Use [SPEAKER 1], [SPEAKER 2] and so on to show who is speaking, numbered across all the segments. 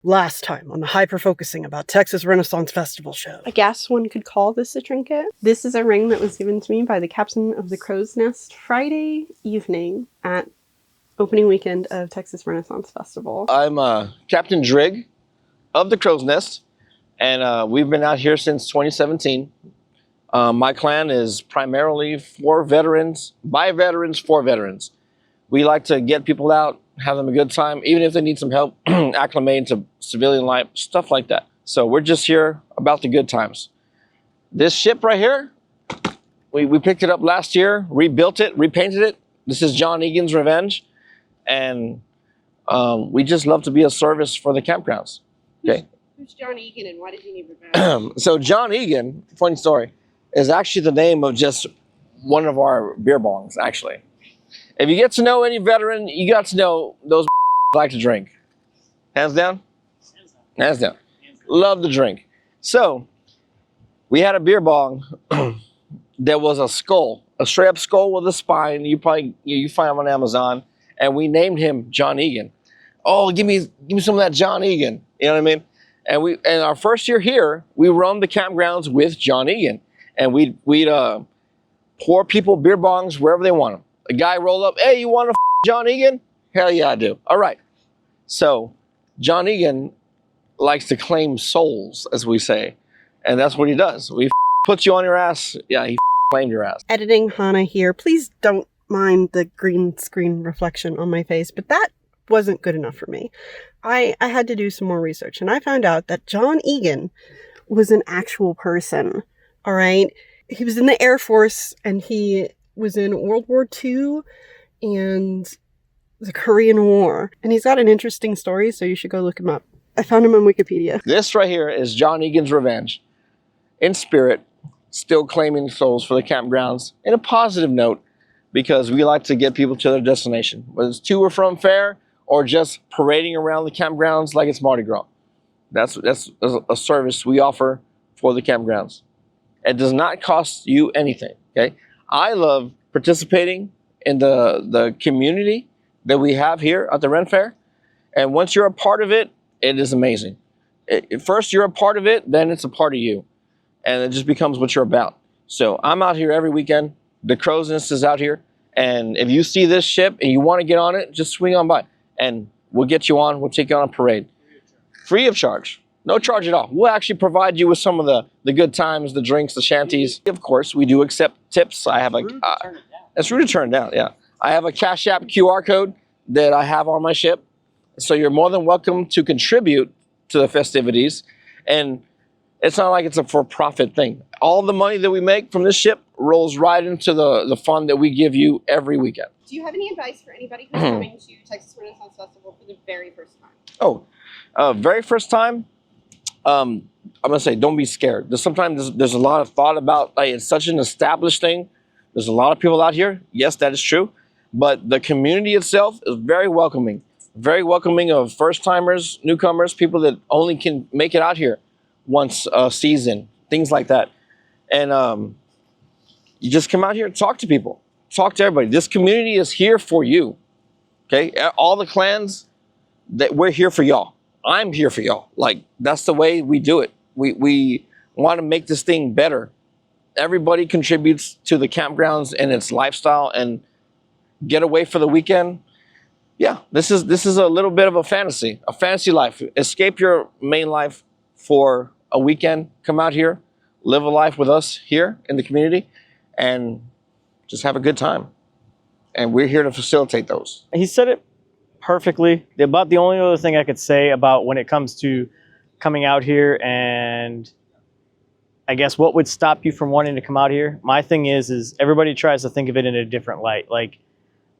[SPEAKER 1] Last time on the hyper-focusing about Texas Renaissance Festival show. I guess one could call this a trinket. This is a ring that was given to me by the captain of the Crow's Nest Friday evening at opening weekend of Texas Renaissance Festival.
[SPEAKER 2] I'm Captain Drig of the Crow's Nest, and we've been out here since 2017. My clan is primarily for veterans, by veterans, for veterans. We like to get people out, have them a good time, even if they need some help acclimating to civilian life, stuff like that. So we're just here about the good times. This ship right here, we picked it up last year, rebuilt it, repainted it. This is John Egan's Revenge. And we just love to be a service for the campgrounds. Okay.
[SPEAKER 1] Who's John Egan and why did you need revenge?
[SPEAKER 2] So John Egan, funny story, is actually the name of just one of our beer bongs, actually. If you get to know any veteran, you got to know those like to drink. Hands down? Hands down. Love to drink. So we had a beer bong that was a skull, a straight up skull with a spine. You find them on Amazon, and we named him John Egan. Oh, give me some of that John Egan. You know what I mean? And our first year here, we roamed the campgrounds with John Egan, and we'd pour people beer bongs wherever they want them. A guy roll up, hey, you want a John Egan? Hell yeah, I do. All right. So John Egan likes to claim souls, as we say, and that's what he does. We put you on your ass. Yeah, he claimed your ass.
[SPEAKER 1] Editing Hannah here. Please don't mind the green screen reflection on my face, but that wasn't good enough for me. I had to do some more research, and I found out that John Egan was an actual person. All right. He was in the Air Force, and he was in World War II and the Korean War. And he's got an interesting story, so you should go look him up. I found him on Wikipedia.
[SPEAKER 2] This right here is John Egan's Revenge. In spirit, still claiming souls for the campgrounds in a positive note, because we like to get people to their destination, whether it's to or from fair or just parading around the campgrounds like it's Marty Gr. That's a service we offer for the campgrounds. It does not cost you anything, okay? I love participating in the community that we have here at the Ren Fair. And once you're a part of it, it is amazing. First, you're a part of it, then it's a part of you. And it just becomes what you're about. So I'm out here every weekend. The Crow's Nest is out here. And if you see this ship and you want to get on it, just swing on by. And we'll get you on. We'll take you on a parade. Free of charge. No charge at all. We'll actually provide you with some of the good times, the drinks, the shanties. Of course, we do accept tips. I have it's rude to turn it down, yeah. I have a Cash App QR code that I have on my ship. So you're more than welcome to contribute to the festivities. And it's not like it's a for-profit thing. All the money that we make from this ship rolls right into the fund that we give you every weekend.
[SPEAKER 1] Do you have any advice for anybody who's coming to Texas Renaissance Festival for the very first time?
[SPEAKER 2] Oh, very first time? I'm gonna say, don't be scared. Sometimes there's a lot of thought about, like, it's such an established thing. There's a lot of people out here. Yes, that is true. But the community itself is very welcoming of first timers, newcomers, people that only can make it out here once a season, things like that. And you just come out here and talk to people, talk to everybody. This community is here for you. Okay, all the clans, that we're here for y'all. I'm here for y'all. Like, that's the way we do it. We want to make this thing better. Everybody contributes to the campgrounds and its lifestyle, and get away for the weekend. Yeah, this is a little bit of a fantasy life. Escape your main life for a weekend. Come out here, live a life with us here in the community, and just have a good time. And we're here to facilitate those.
[SPEAKER 3] He said it perfectly. About the only other thing I could say about when it comes to coming out here, and I guess what would stop you from wanting to come out here, my thing is everybody tries to think of it in a different light. Like,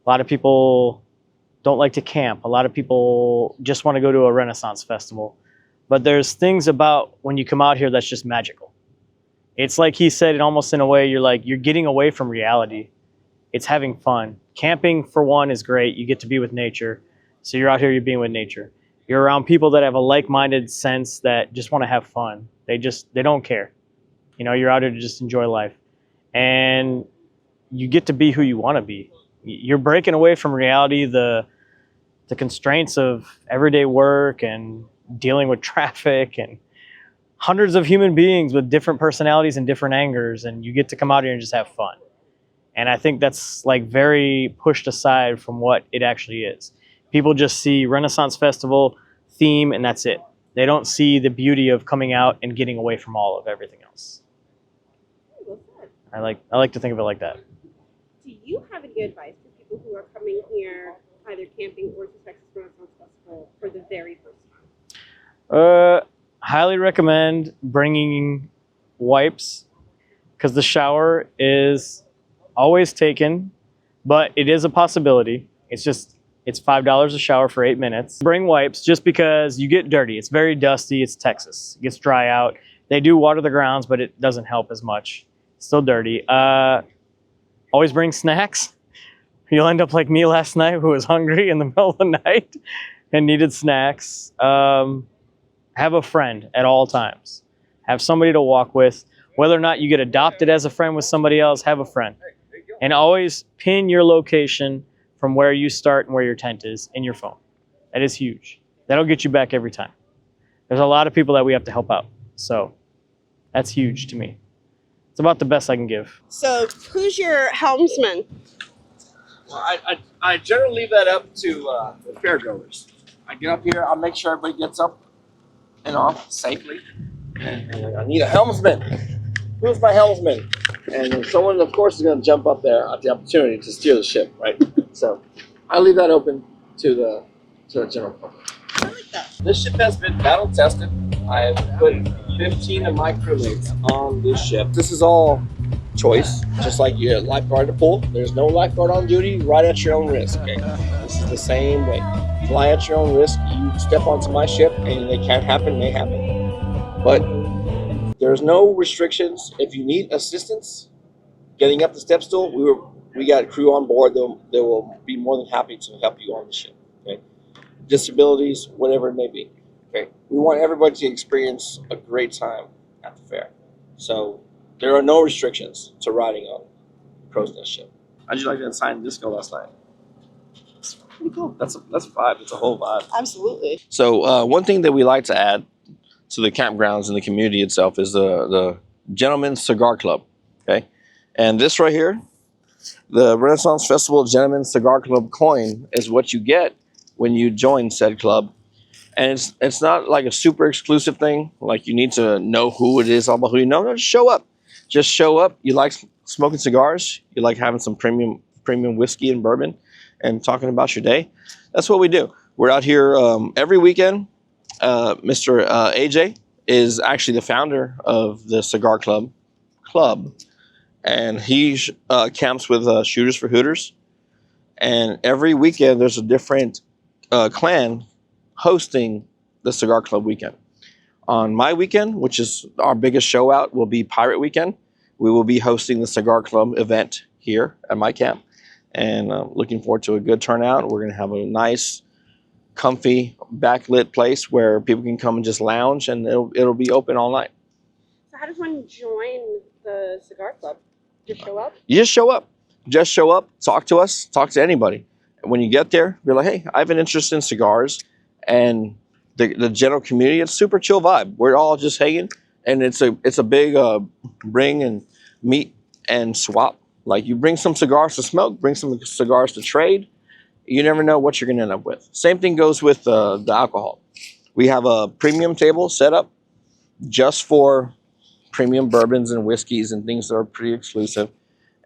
[SPEAKER 3] a lot of people don't like to camp. A lot of people just want to go to a Renaissance festival. But there's things about when you come out here that's just magical. It's like he said it almost in a way, you're getting away from reality. It's having fun. Camping, for one, is great. You get to be with nature. So you're out here, you're being with nature. You're around people that have a like-minded sense that just want to have fun. They don't care. You know, you're out here to just enjoy life. And you get to be who you want to be. You're breaking away from reality, the constraints of everyday work and dealing with traffic and hundreds of human beings with different personalities and different angers, and you get to come out here and just have fun. And I think that's like very pushed aside from what it actually is. People just see Renaissance Festival theme and that's it. They don't see the beauty of coming out and getting away from all of everything else. I like to think of it like that.
[SPEAKER 1] Do you have any advice for people who are coming here, either camping or to Texas Renaissance Festival for the very first time?
[SPEAKER 3] Highly recommend bringing wipes, because the shower is always taken, but it is a possibility. It's $5 a shower for 8 minutes. Bring wipes just because you get dirty. It's very dusty. It's Texas. It gets dry out. They do water the grounds, but it doesn't help as much. It's still dirty. Always bring snacks. You'll end up like me last night, who was hungry in the middle of the night and needed snacks. Have a friend at all times. Have somebody to walk with. Whether or not you get adopted as a friend with somebody else, have a friend. And always pin your location from where you start and where your tent is in your phone. That is huge. That'll get you back every time. There's a lot of people that we have to help out. So that's huge to me. It's about the best I can give.
[SPEAKER 1] So who's your helmsman?
[SPEAKER 2] Well, I generally leave that up to the fairgoers. I get up here, I'll make sure everybody gets up and off safely. And I need a helmsman. Who's my helmsman? And then someone, of course, is going to jump up there at the opportunity to steer the ship, right? So I leave that open to the general public.
[SPEAKER 1] I like that.
[SPEAKER 2] This ship has been battle tested. I have put 15 of my crewmates on this ship. This is all choice, just like your lifeguard at the pool. There's no lifeguard on duty, right at your own risk. Okay? This is the same way. Fly at your own risk. You step onto my ship, and they can't happen, may happen. But there's no restrictions. If you need assistance getting up the step stool, we got crew on board. They will be more than happy to help you on the ship. Okay, disabilities, whatever it may be. Okay, we want everybody to experience a great time at the fair. So there are no restrictions to riding on Crow's Nest ship. How'd you like that sign disco last night? It's pretty cool. That's a vibe. It's a whole vibe.
[SPEAKER 1] Absolutely.
[SPEAKER 2] So one thing that we like to add to the campgrounds and the community itself is the Gentlemen's Cigar Club. Okay, and this right here, the Renaissance Festival Gentlemen's Cigar Club coin, is what you get when you join said club. And it's not like a super exclusive thing, like you need to know who it is, all about who you know. No, just show up. Just show up. You like smoking cigars, you like having some premium whiskey and bourbon and talking about your day. That's what we do. We're out here every weekend. Mr. AJ is actually the founder of the Cigar Club, and he camps with Shooters for Hooters. And every weekend there's a different clan hosting the Cigar Club weekend. On my weekend, which is our biggest show out, will be Pirate Weekend. We will be hosting the Cigar Club event here at my camp, and looking forward to a good turnout. We're going to have a nice, comfy, backlit place where people can come and just lounge, and it'll be open all night.
[SPEAKER 1] So how does one join the Cigar Club? Just show up?
[SPEAKER 2] You just show up. Just show up, talk to us, talk to anybody. And when you get there, be like, hey, I have an interest in cigars. And the general community, it's super chill vibe. We're all just hanging, and it's a big bring and meet and swap. Like, you bring some cigars to smoke, bring some cigars to trade. You never know what you're going to end up with. Same thing goes with the alcohol. We have a premium table set up just for premium bourbons and whiskeys and things that are pretty exclusive.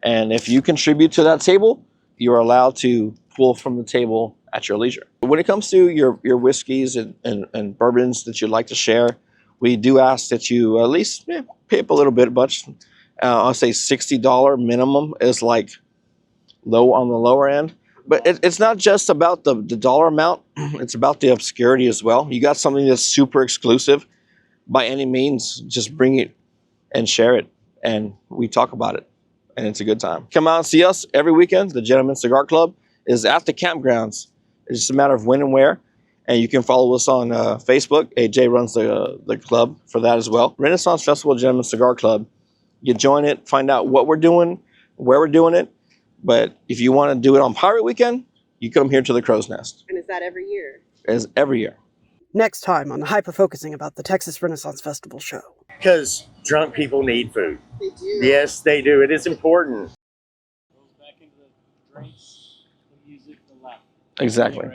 [SPEAKER 2] And if you contribute to that table, you are allowed to pull from the table at your leisure. When it comes to your whiskeys and bourbons that you'd like to share, we do ask that you at least pay up a little bit. But I'll say $60 minimum is like low on the lower end. But it's not just about the dollar amount. It's about the obscurity as well. You got something that's super exclusive, by any means, just bring it and share it. And we talk about it. And it's a good time. Come out and see us every weekend. The Gentlemen's Cigar Club is at the campgrounds. It's just a matter of when and where. And you can follow us on Facebook. AJ runs the club for that as well. Renaissance Festival Gentlemen's Cigar Club. You join it, find out what we're doing, where we're doing it. But if you want to do it on Pirate Weekend, you come here to the Crow's Nest.
[SPEAKER 1] And is that every year?
[SPEAKER 2] It's every year.
[SPEAKER 1] Next time on the Hyper-Focusing about the Texas Renaissance Festival show.
[SPEAKER 4] Because drunk people need food.
[SPEAKER 1] They do.
[SPEAKER 4] Yes, they do. It is important.
[SPEAKER 3] Goes back into the drinks, the music, the laugh.
[SPEAKER 2] Exactly.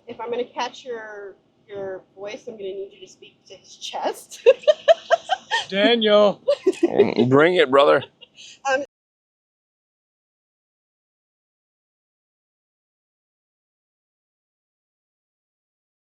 [SPEAKER 1] If I'm going to catch your voice, I'm going to need you to speak to his chest.
[SPEAKER 3] Daniel.
[SPEAKER 2] Bring it, brother.